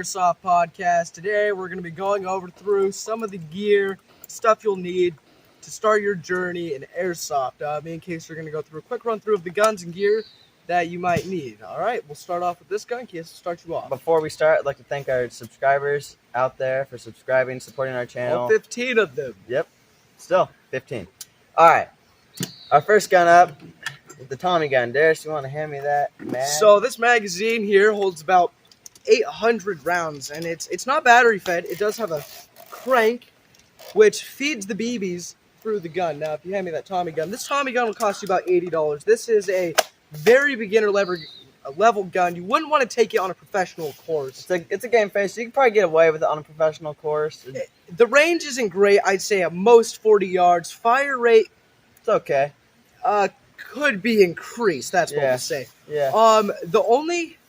Airsoft podcast. Today we're going to be going through some of the gear, stuff you'll need to start your journey in Airsoft. In case you're going to go through a quick run through of the guns and gear that you might need. All right, we'll start off with this gun. Case to start you off. Before we start, I'd like to thank our subscribers out there for subscribing, supporting our channel. All 15 of them. Yep, still 15. All right, our first gun up. The Tommy gun. Darius, you want to hand me that mag? So this magazine here holds about 800 rounds, and it's not battery fed. It does have a crank, which feeds the BBs through the gun. Now, if you hand me that Tommy gun, this Tommy gun will cost you about $80. This is a very beginner level gun. You wouldn't want to take it on a professional course. It's a game face. So you can probably get away with it on a professional course. The range isn't great. I'd say at most 40 yards. Fire rate, It's okay. could be increased. That's what we'll say. Yeah.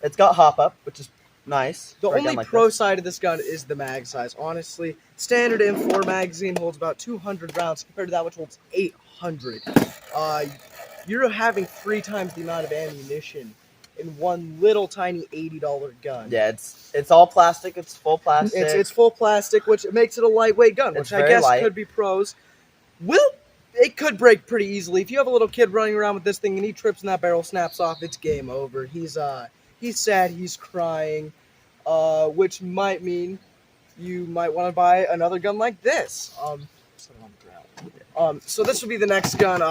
It's got hop up, which is nice. The for a only gun like pro this. side of this gun is the mag size. Honestly, standard M4 magazine holds about 200 rounds compared to that which holds 800. You're having 3 times the amount of ammunition in one little tiny $80 gun. Yeah, it's all plastic. It's full plastic. It's full plastic, which makes it a lightweight gun, which I guess could be pros. It could break pretty easily. If you have a little kid running around with this thing and he trips and that barrel snaps off, it's game over. He's sad, he's crying, which might mean you might want to buy another gun like this. So this would be the next gun.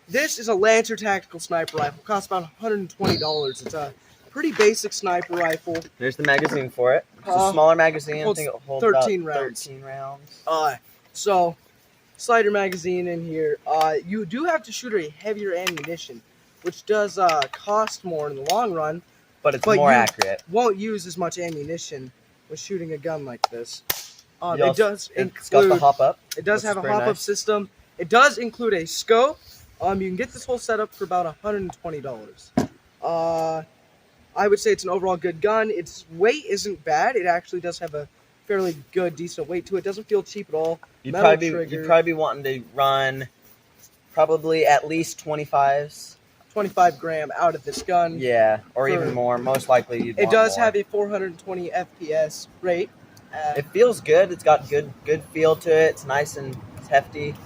This is a Lancer tactical sniper rifle. Costs about $120. It's a pretty basic sniper rifle. There's the magazine for it. It's a smaller magazine. I think it holds 13 about rounds. 13 rounds. So slider magazine in here. You do have to shoot a heavier ammunition, which does cost more in the long run. But it's more accurate. Won't use as much ammunition with shooting a gun like this. It does include. It's got the hop up. It does have a hop up system. It does include a scope. You can get this whole setup for about $120. I would say it's an overall good gun. Its weight isn't bad. It actually does have a fairly good, decent weight to it. Doesn't feel cheap at all. You'd probably be wanting to run probably at least 25s. 25 gram out of this gun. Yeah, or even more. Most likely you'd want It does more. have a 420 FPS rate. It feels good. It's got good feel to it. It's nice and hefty.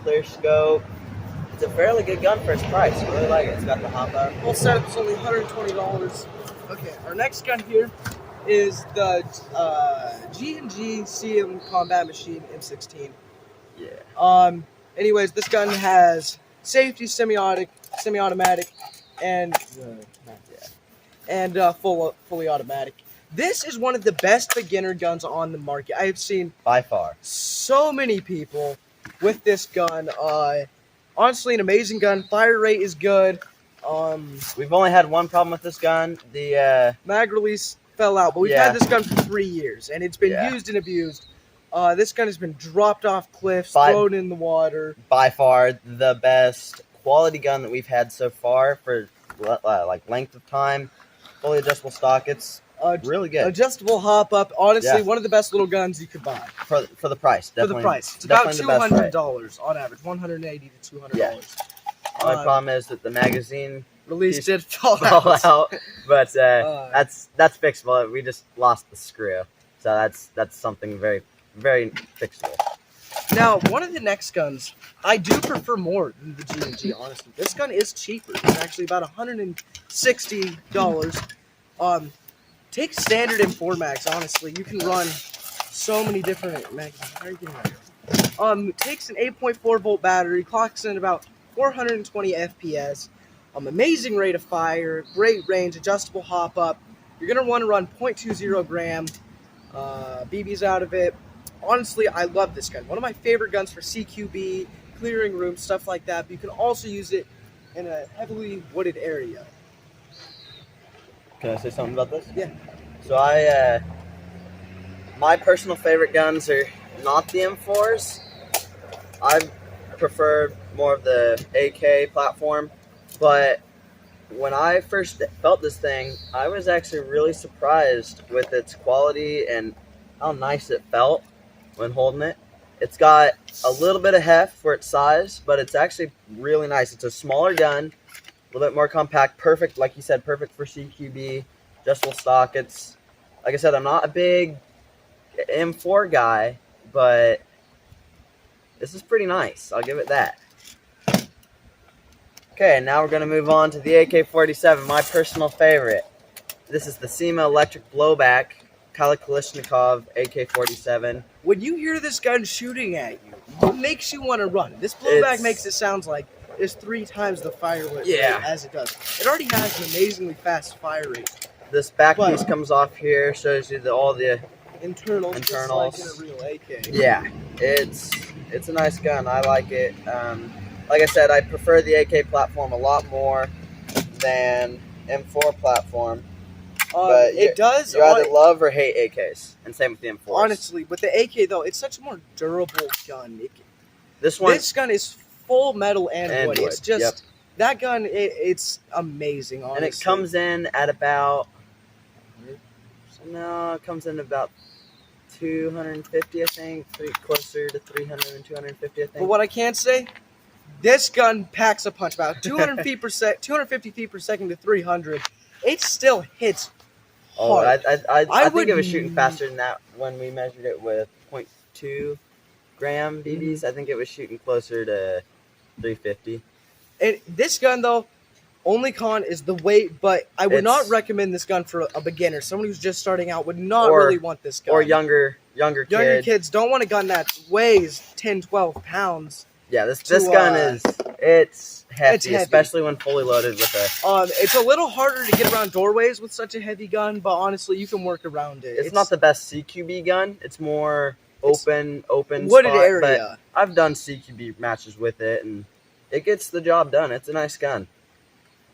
Clear scope. It's a fairly good gun for its price. I really like it. It's got the hop up. Whole setup's only $120. Okay, our next gun here is the G&G CM Combat Machine M16. Yeah. Anyways, this gun has safety, semi-automatic, and fully automatic. This is one of the best beginner guns on the market. I have seen By far so many people with this gun. Honestly, an amazing gun. Fire rate is good. We've only had one problem with this gun. The mag release fell out, but we've had this gun for 3 years, and it's been used and abused. This gun has been dropped off cliffs, thrown in the water. By far the best quality gun that we've had so far for like length of time. Fully adjustable stock. It's really good. Adjustable hop up. Honestly, one of the best little guns you could buy for the price. Definitely, for the price, it's about $200 on average, $180 to $200. Yeah. Only problem is that the magazine release did fall out, but that's fixable. We just lost the screw, so that's something very very fixable. Now, one of the next guns I do prefer more than the G&G. Honestly, this gun is cheaper. It's actually about $160. Take standard M4 mags. Honestly, you can run so many different mags. How are you getting that? Takes an 8.4 volt battery. Clocks in about 420 FPS. Amazing rate of fire. Great range. Adjustable hop up. You're gonna want to run 0.20 gram BBs out of it. Honestly, I love this gun. One of my favorite guns for CQB, clearing rooms, stuff like that. But you can also use it in a heavily wooded area. Can I say something about this? Yeah. So my personal favorite guns are not the M4s. I prefer more of the AK platform. But when I first felt this thing, I was actually really surprised with its quality and how nice it felt when holding it. It's got a little bit of heft for its size, but it's actually really nice. It's a smaller gun, a little bit more compact, perfect, like you said, perfect for CQB, adjustable stock. It's like I said, I'm not a big M4 guy, but this is pretty nice. I'll give it that. Okay, now we're going to move on to the AK-47, my personal favorite. This is the SEMA Electric Blowback Kalashnikov AK-47. When you hear this gun shooting at you, it makes you want to run. This blowback makes it sound like it's 3 times the fire rate as it does. It already has an amazingly fast fire rate. This back piece comes off here, shows you all the internals. Just like in a real AK. Yeah, it's a nice gun. I like it. Like I said, I prefer the AK platform a lot more than M4 platform. But it does. You either love or hate AKs, and same with the M4s. Honestly, with the AK though, it's such a more durable gun. This gun is full metal and wood. It's just that gun. It's amazing. Honestly, and it comes in at about it comes in about 250, I think, closer to 300 and 250, I think. But what I can say, this gun packs a punch. About 250 feet per second to 300. It still hits hard. I think it was shooting faster than that when we measured it with 0.2 gram BBs. I think it was shooting closer to 350. And this gun, though, only con is the weight, but I would not recommend this gun for a beginner. Someone who's just starting out would not really want this gun. Or younger kids don't want a gun that weighs 10, 12 pounds. Yeah, this gun it's hefty, especially when fully loaded with a... It's a little harder to get around doorways with such a heavy gun, but honestly, you can work around it. It's not the best CQB gun. It's more open wooded spot, area. But I've done CQB matches with it, and it gets the job done. It's a nice gun.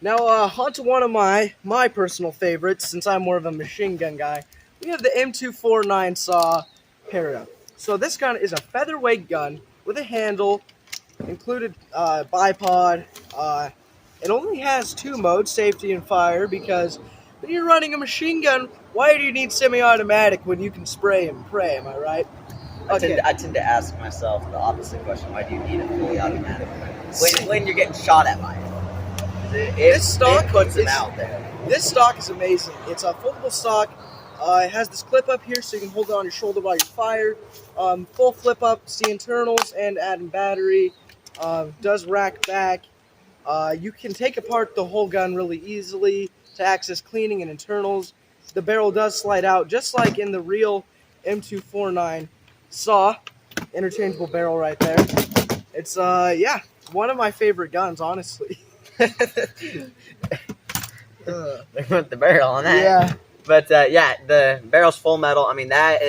Now, on to one of my personal favorites, since I'm more of a machine gun guy. We have the M249 Saw Para. So this gun is a featherweight gun with a handle, included bipod. It only has 2 modes, safety and fire, because when you're running a machine gun, why do you need semi-automatic when you can spray and pray, am I right? Okay. I tend to ask myself the opposite question. Why do you need a fully automatic when you're getting shot at by it? It puts them out there. This stock is amazing. It's a foldable stock. It has this clip up here so you can hold it on your shoulder while you fire. Full flip up, see internals and add in battery. Does rack back. You can take apart the whole gun really easily to access cleaning and internals. The barrel does slide out just like in the real M249 Saw. Interchangeable barrel right there. It's one of my favorite guns, honestly. They put the barrel on that. Yeah. But the barrel's full metal. I mean, that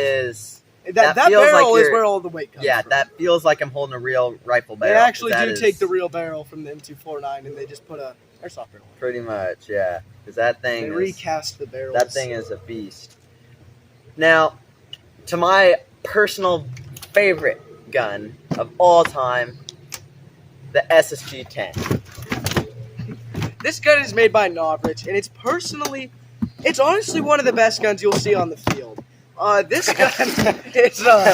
barrel is where all the weight comes from. Yeah, that feels like I'm holding a real rifle barrel. They actually take the real barrel from the M249 and they just put a airsoft barrel. Pretty much, yeah. Because that thing they recast the barrel. That thing is a beast. Now, to my personal favorite gun of all time, the SSG-10. This gun is made by Novrich, and it's honestly one of the best guns you'll see on the field. This gun,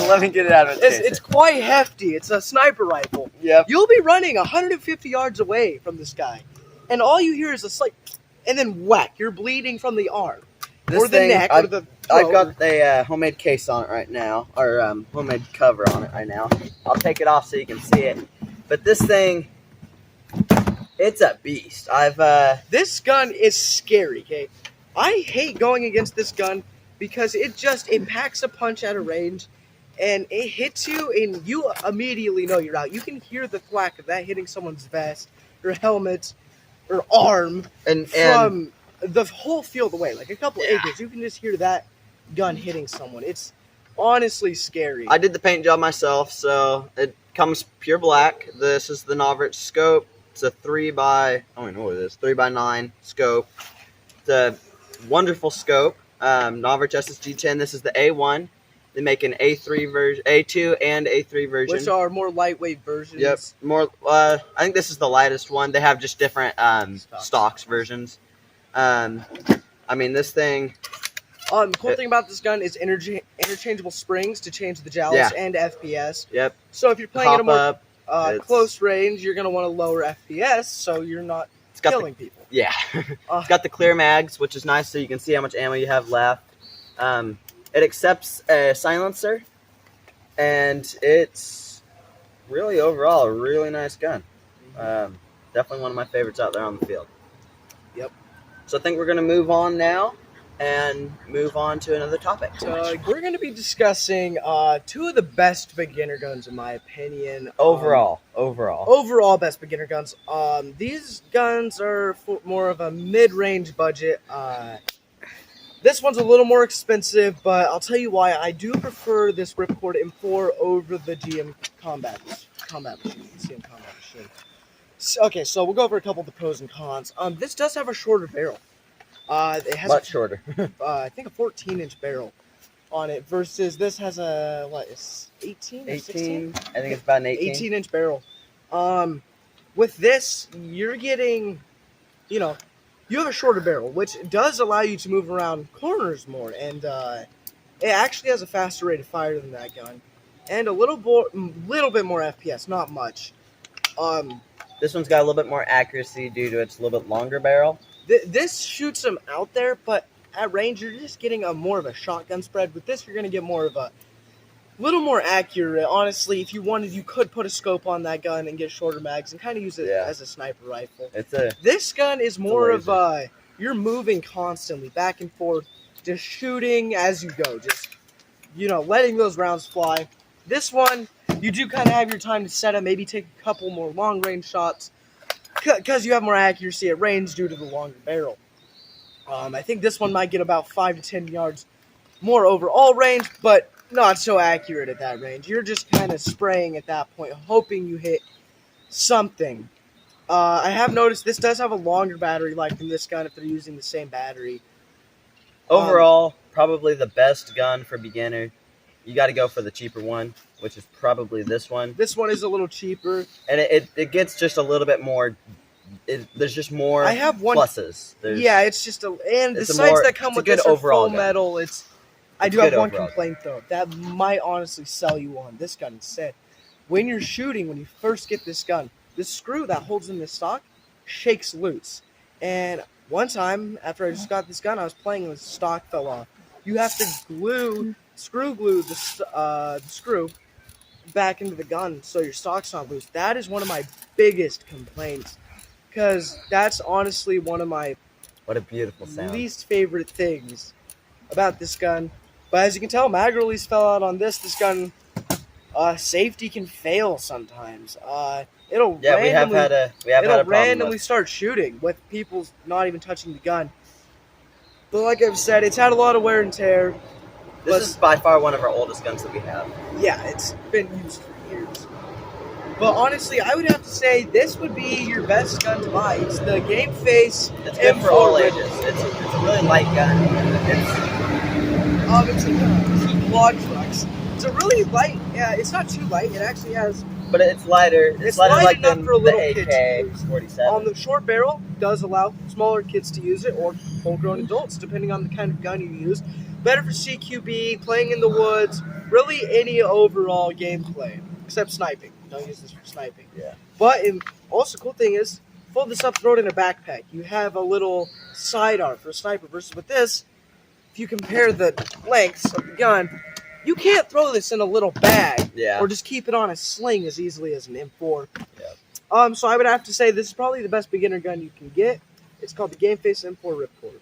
let me get it out of its case. It's quite hefty. It's a sniper rifle. Yep. You'll be running 150 yards away from this guy, and all you hear is a slight, and then whack. You're bleeding from the arm, or the neck, or the throat. I've got the homemade case on it right now, or homemade cover on it right now. I'll take it off so you can see it. But this thing, it's a beast. This gun is scary, okay? I hate going against this gun because it packs a punch at a range and it hits you and you immediately know you're out. You can hear the thwack of that hitting someone's vest or helmet or arm from the whole field away. Like a couple acres, you can just hear that gun hitting someone. It's honestly scary. I did the paint job myself, so it comes pure black. This is the Novrich scope. It's a 3x9 scope. It's a wonderful scope. Novrich SSG-10. This is the A1. They make an A3 version, A2 and A3 version, which are more lightweight versions. Yep, more. I think this is the lightest one. They have just different stocks versions. I mean, this thing. The cool thing about this gun is interchangeable springs to change the jowls and FPS. Yep. So if you're playing at a more close range, you're going to want to lower FPS so you're not killing people. Yeah. It's got the clear mags, which is nice so you can see how much ammo you have left. It accepts a silencer, and it's really overall a really nice gun. Definitely one of my favorites out there on the field. Yep. So I think we're going to move on now and move on to another topic. We're going to be discussing two of the best beginner guns, in my opinion. Overall best beginner guns. These guns are for more of a mid-range budget. This one's a little more expensive, but I'll tell you why. I do prefer this Ripcord M4 over the GM Combat Machine. CM Combat Machine. Okay, so we'll go over a couple of the pros and cons. This does have a shorter barrel. It has much shorter. I think a 14-inch barrel on it versus this has a, what, is 18 or 16? I think it's about an 18. 18-inch barrel. With this, you're getting, you have a shorter barrel, which does allow you to move around corners more, and it actually has a faster rate of fire than that gun, and a little bit more FPS, not much. This one's got a little bit more accuracy due to its little bit longer barrel. This shoots them out there, but at range, you're just getting a more of a shotgun spread. With this, you're going to get more of a little more accurate. Honestly, if you wanted, you could put a scope on that gun and get shorter mags and kind of use it as a sniper rifle. This gun is more of you're moving constantly back and forth, just shooting as you go, just letting those rounds fly. This one, you do kind of have your time to set up, maybe take a couple more long range shots, because you have more accuracy at range due to the longer barrel. I think this one might get about 5 to 10 yards more overall range, but not so accurate at that range. You're just kind of spraying at that point, hoping you hit something. I have noticed this does have a longer battery life than this gun if they're using the same battery. Overall, probably the best gun for beginner. You got to go for the cheaper one, which is probably this one. This one is a little cheaper. And it gets just a little bit more. There's just more pluses. It's just and the sights that come with this are full metal. I do have one complaint, though. That might honestly sell you on this gun instead. When you're shooting, when you first get this gun, the screw that holds in the stock shakes loose. And one time, after I just got this gun, I was playing and the stock fell off. You have to screw glue the screw back into the gun so your stock's not loose. That is one of my biggest complaints, because that's honestly one of my what a beautiful sound. Least favorite things about this gun. But as you can tell, mag release fell out on this. This gun, safety can fail sometimes. It'll randomly start shooting with people not even touching the gun. But like I've said, it's had a lot of wear and tear. This is by far one of our oldest guns that we have. Yeah, it's been used for years. But honestly, I would have to say this would be your best gun to buy. It's the Game Face. It's good for all ages. It's a really light gun. It's like log trucks. It's a really light. Yeah, it's not too light. It actually has. But it's lighter. It's lighter like enough for a little kid to use. AK-47. The short barrel does allow smaller kids to use it, or full-grown adults, depending on the kind of gun you use. Better for CQB, playing in the woods, really any overall gameplay, except sniping. Don't use this for sniping. Yeah. But also, cool thing is, fold this up, throw it in a backpack. You have a little sidearm for a sniper. Versus with this, if you compare the lengths of the gun, you can't throw this in a little bag or just keep it on a sling as easily as an M4. Yeah. So I would have to say this is probably the best beginner gun you can get. It's called the Game Face M4 Ripcord.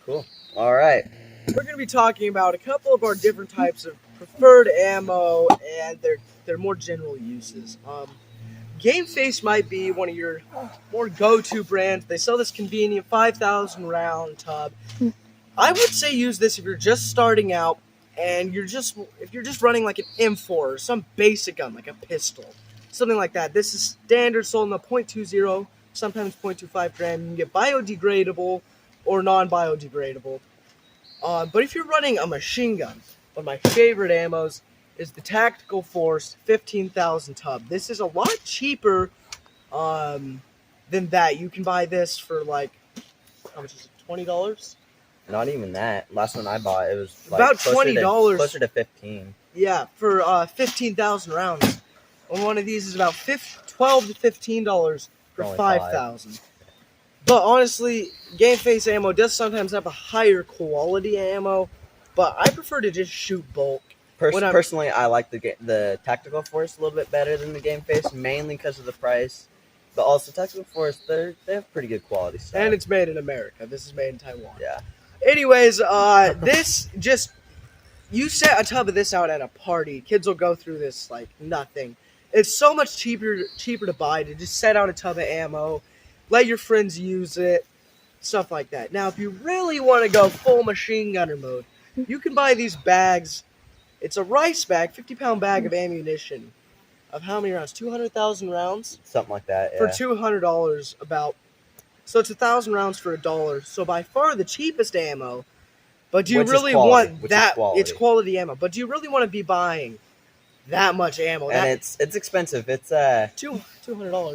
Cool. All right. We're going to be talking about a couple of our different types of preferred ammo and their more general uses. Game Face might be one of your more go-to brands. They sell this convenient 5,000 round tub. I would say use this if you're just starting out and if you're just running like an M4 or some basic gun like a pistol, something like that. This is standard, sold in a .20, sometimes .25 gram. You can get biodegradable or non-biodegradable. But if you're running a machine gun, one of my favorite ammos is the Tactical Force 15,000 tub. This is a lot cheaper than that. You can buy this for like, how much is it, $20? Not even that. Last one I bought, it was like about $20. Closer to 15. Yeah, for 15,000 rounds. And one of these is about $12 to $15 for 5,000. But honestly, Game Face ammo does sometimes have a higher quality ammo. but I prefer to just shoot bulk. Personally, I like the Tactical Force a little bit better than the Game Face, mainly because of the price. But also, Tactical Force, they have pretty good quality stuff. And it's made in America. This is made in Taiwan. Yeah. Anyways, this just... You set a tub of this out at a party, kids will go through this like nothing. It's so much cheaper to buy to just set out a tub of ammo, let your friends use it, stuff like that. Now, if you really want to go full machine gunner mode, you can buy these bags. It's a rice bag, 50-pound bag of ammunition. Of how many rounds? 200,000 rounds? Something like that, yeah. For $200 about. So it's 1,000 rounds for $1. So by far the cheapest ammo. But do you really want that? It's quality ammo. But do you really want to be buying that much ammo? And it's expensive. It's $200.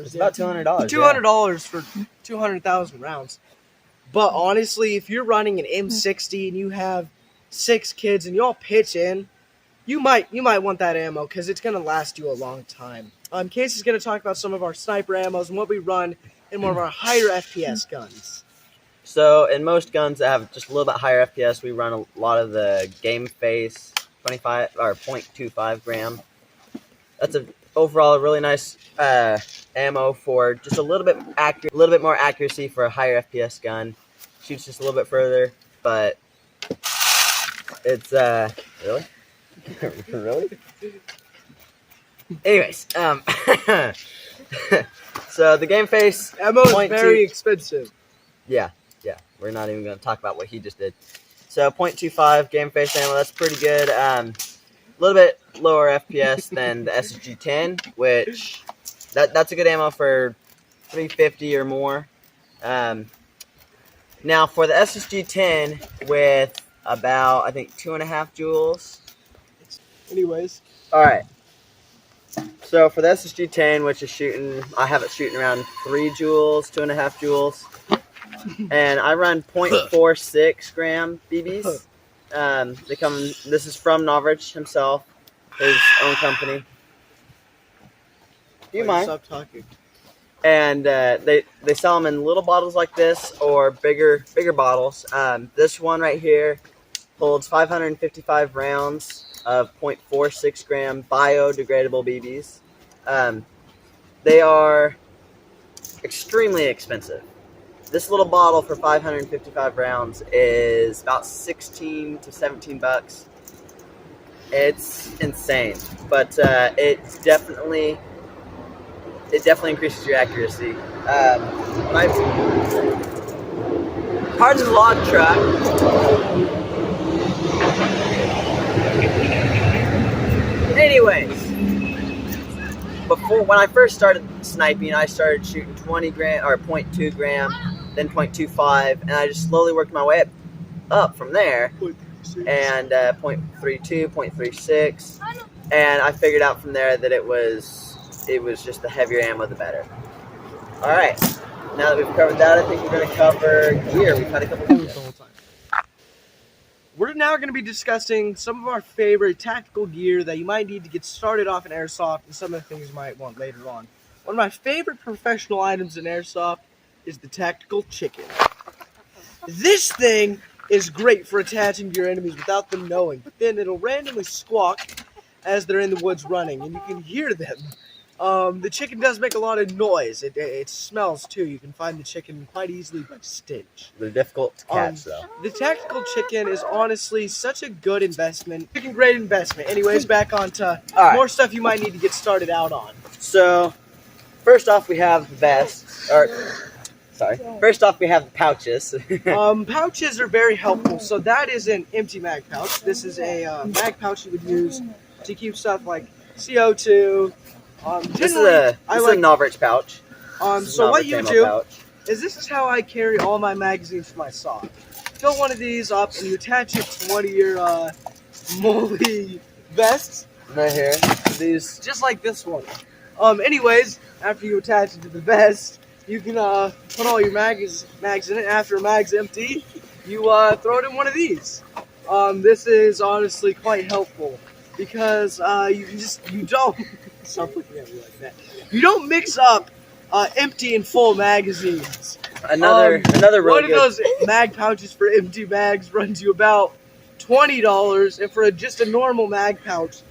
It's about $200. $200 for 200,000 rounds. But honestly, if you're running an M60 and you have 6 kids and you all pitch in, you might want that ammo because it's gonna last you a long time. Casey's gonna talk about some of our sniper ammos and what we run in one of our higher FPS guns. So, in most guns that have just a little bit higher FPS, we run a lot of the Game Face 25 or 0.25 gram. That's overall a really nice ammo for just a little bit more accuracy for a higher FPS gun. Shoots just a little bit further, but it's really. Really? Anyways, so the Game Face ammo is very expensive. Yeah, we're not even going to talk about what he just did. So 0.25 Game Face ammo, that's pretty good. A little bit lower FPS than the SSG-10, which that's a good ammo for 350 or more. Now for the SSG-10 with about, I think, 2.5 joules. Anyways. All right. So for the SSG-10, which is I have it shooting around 3 joules, 2.5 joules. And I run 0.46 gram BBs. This is from Novrich himself, his own company. Do you mind? Stop talking. And they sell them in little bottles like this or bigger bottles. This one right here holds 555 rounds of 0.46 gram biodegradable BBs. They are extremely expensive. This little bottle for 555 rounds is about 16 to 17 bucks. It's insane, but it definitely increases your accuracy. Part of the log truck. Anyways, when I first started sniping, I started shooting 20 gram or 0.2 gram, then 0.25, and I just slowly worked my way up from there. And 0.32, 0.36, and I figured out from there that it was just the heavier ammo, the better. All right, now that we've covered that, I think we're going to cover gear. We've had a couple of gear. We're now going to be discussing some of our favorite tactical gear that you might need to get started off in Airsoft and some of the things you might want later on. One of my favorite professional items in Airsoft is the Tactical Chicken. This thing is great for attaching to your enemies without them knowing, but then it'll randomly squawk as they're in the woods running, and you can hear them. The chicken does make a lot of noise. It smells too. You can find the chicken quite easily by stench. They're difficult to catch, though. The Tactical Chicken is honestly such a good investment. Great investment. Anyways, back on to more stuff you might need to get started out on. So, first off, we have vests. First off, we have the pouches. Pouches are very helpful. So that is an empty mag pouch. This is a mag pouch you would use to keep stuff like CO2. This is a Novrich pouch. So what you do is this is how I carry all my magazines for my saw. Fill one of these up and you attach it to one of your molly vests. Right here. These just like this one. Anyways, after you attach it to the vest, you can put all your mags in it. After a mag's empty, you throw it in one of these. This is honestly quite helpful because you don't stop looking at me like that. You don't mix up empty and full magazines. Another really one good of those mag pouches for empty mags runs you about $20, and for just a normal mag pouch,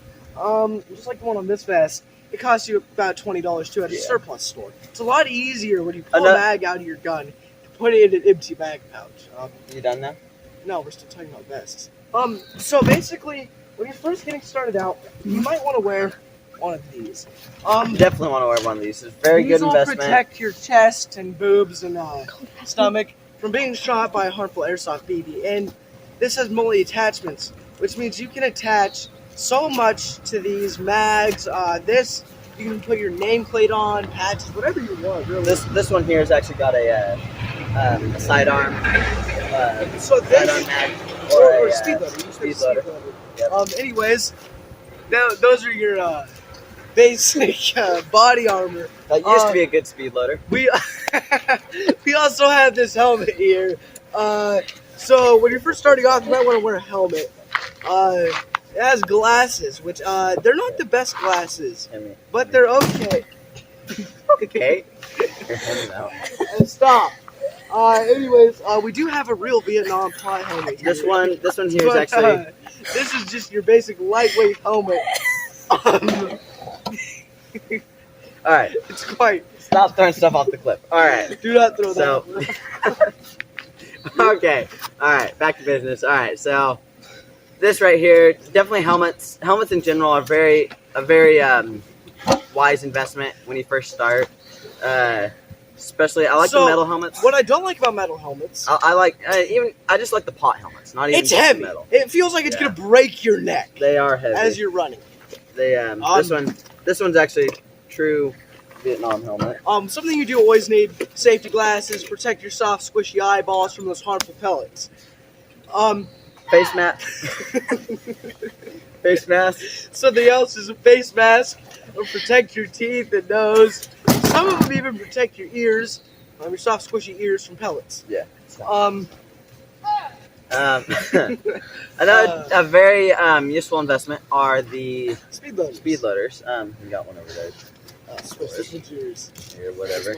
just like the one on this vest, it costs you about $20 too at a surplus store. It's a lot easier when you pull a mag out of your gun to put it in an empty mag pouch. You done now? No, we're still talking about vests. So basically, when you're first getting started out, you might want to wear one of these. Definitely want to wear one of these. It's a very good investment. These will protect your chest and boobs and stomach from being shot by a harmful airsoft BB. And this has multi-attachments, which means you can attach so much to these mags. This, you can put your nameplate on, patches, whatever you want, really. This one here has actually got a sidearm. So this, sidearm mag or a speed loader. Speed loader. Yep. Anyways, those are your basic body armor. That used to be a good speed loader. We also have this helmet here. So when you're first starting off, you might want to wear a helmet. It has glasses, which they're not the best glasses, but they're okay. Okay. Stop. Anyways, we do have a real Vietnam pot helmet here. This one here is actually. This is just your basic lightweight helmet. All right. It's quite. Stop throwing stuff off the cliff. All right. Do not throw that. Okay. All right. Back to business. All right. So this right here, definitely helmets. Helmets in general are a very wise investment when you first start. Especially, I like the metal helmets. What I don't like about metal helmets, I just like the pot helmets. Not even it's heavy. Metal. It feels like it's gonna break your neck. They are heavy as you're running. They this one's actually true Vietnam helmet. Something you do always need: safety glasses, protect your soft, squishy eyeballs from those harmful pellets. Face mask. Face mask. Something else is a face mask. It'll protect your teeth and nose. Some of them even protect your ears, your soft, squishy ears from pellets. Yeah. Another a very useful investment are the speed loaders. Speed loaders. We got one over there. Switch yours. Here, whatever.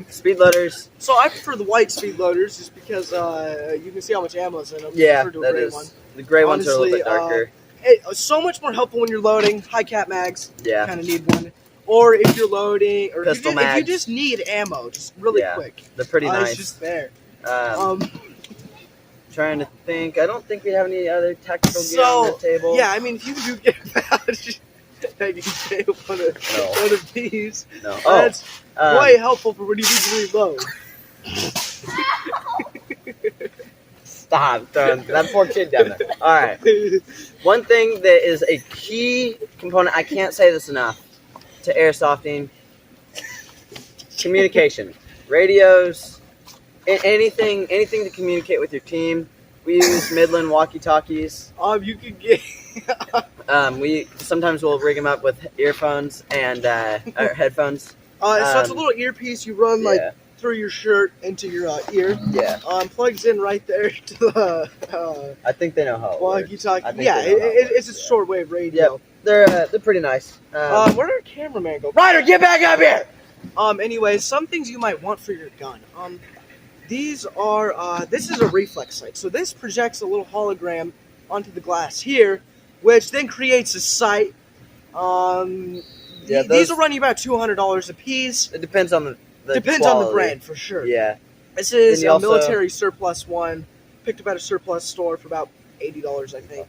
Speed loaders. So I prefer the white speed loaders just because you can see how much ammo is in them. Yeah, to a that gray is. One. The gray ones are a little bit darker. It's so much more helpful when you're loading. High cap mags. Yeah. Kind of need one. Or if you're loading, or if Pistol you just need ammo, just really quick. They're pretty nice. It's just there. Trying to think. I don't think we have any other tactical gear on the table. Yeah, I mean, if you do get badge, I can take one of these. No. That's quite helpful for when you need to reload. Stop throwing that poor kid down there. All right. One thing that is a key component, I can't say this enough, to airsofting: communication, radios, anything to communicate with your team. We use Midland walkie-talkies. You can get. We sometimes we'll rig them up with earphones and headphones. So it's a little earpiece you run through your shirt into your ear. Yeah. Plugs in right there to the. I think they know how. Walkie-talkie. Yeah, it's a shortwave radio. Yep. They're pretty nice. Where'd our cameraman go? Ryder, get back up here! Anyways, some things you might want for your gun. These are, this is a reflex sight. So this projects a little hologram onto the glass here, which then creates a sight. These will run you about $200 a piece. It depends on the Depends quality. on the brand, for sure. Yeah. This is a military surplus one. Picked up at a surplus store for about $80, I think.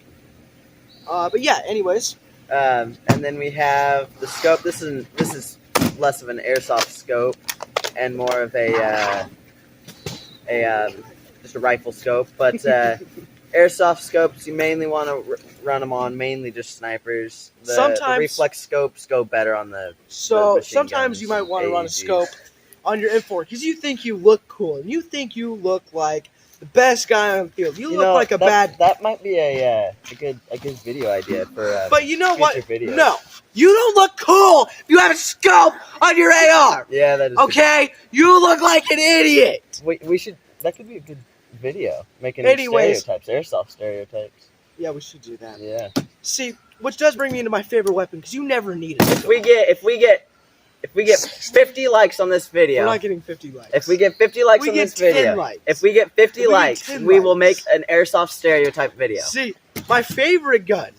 But yeah, anyways. And then we have the scope. This is less of an airsoft scope and more of just a rifle scope. But airsoft scopes, you mainly want to run them on mainly just snipers. The reflex scopes go better on the. So sometimes you might want to run a scope on your M4 because you think you look cool and you think you look like the best guy on the field. You look like a bad. That might be a good video idea for. But you know what? Video. No, you don't look cool if you have a scope on your AR. Yeah, that is. Okay, you look like an idiot. We should. That could be a good video. Making stereotypes, airsoft stereotypes. Yeah, we should do that. Yeah. See, which does bring me into my favorite weapon because you never need it. If we If we get 50 likes on this video, We're not getting 50 likes. if we get 50 likes on this video, likes. if we get 50 If we get likes, 10 we will make likes. an airsoft stereotype video. See, my favorite gun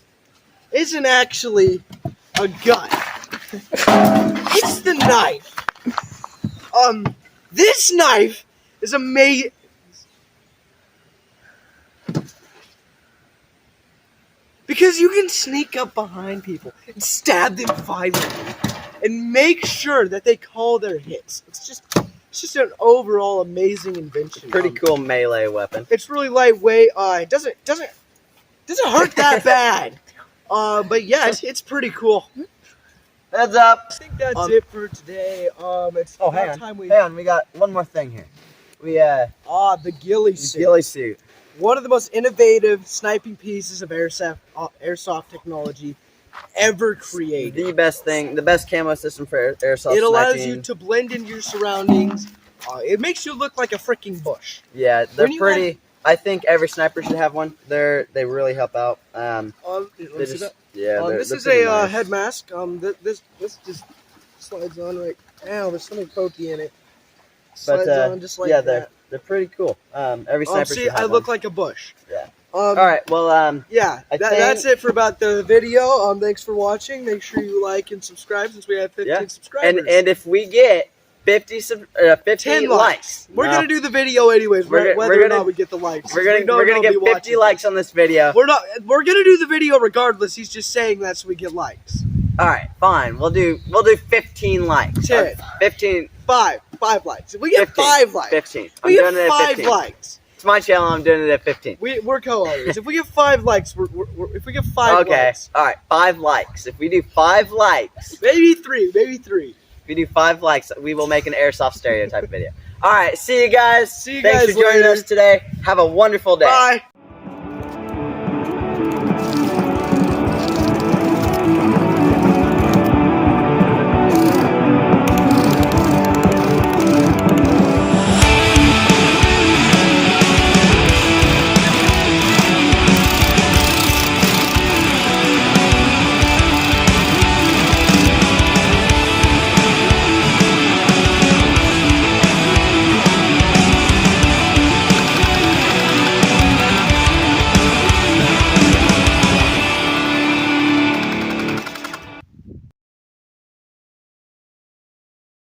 isn't actually a gun. It's the knife. This knife is amazing. Because you can sneak up behind people and stab them violently and make sure that they call their hits. It's just an overall amazing invention. Pretty cool melee weapon. It's really lightweight. It doesn't hurt that bad. But yeah, it's pretty cool. Heads up. I think that's it for today. It's hang time on. We got one more thing here. the ghillie The suit. ghillie suit. One of the most innovative sniping pieces of airsoft technology ever created. The best thing, the best camo system for airsoft It allows sniping. you to blend in your surroundings. It makes you look like a freaking bush. Yeah, they're When you pretty. I think every sniper should have one. They really help out. Let me They see just, that. yeah, This they're is pretty a nice. head mask. This just slides on right. Ow, there's something pokey in it. Slides on just like yeah, that. they're pretty cool. Every sniper See, should have I look one. like a bush. Yeah. All right. Well, yeah, that's it for about the video. Thanks for watching. Make sure you like and subscribe since we have 15 subscribers. and if we get 50 10 likes, we're gonna do the video anyways, whether or gonna- not we get the likes. we're gonna get 50 likes on this video. We're gonna do the video regardless. He's just saying that so we get likes. All right, fine. We'll do 15 likes. 10. 15. Five likes. If we get 15. 5 likes. 15. I'm We doing get it at 5 15. likes. It's my channel. I'm doing it at 15. We're co-owners. If we get 5 likes, if we get 5 Okay. likes, All right. 5 likes. If we do 5 likes, maybe 3. if we do 5 likes, we will make an airsoft stereotype video. All right. See you guys. See you Thanks guys for joining later. us today. Have a wonderful day. Bye.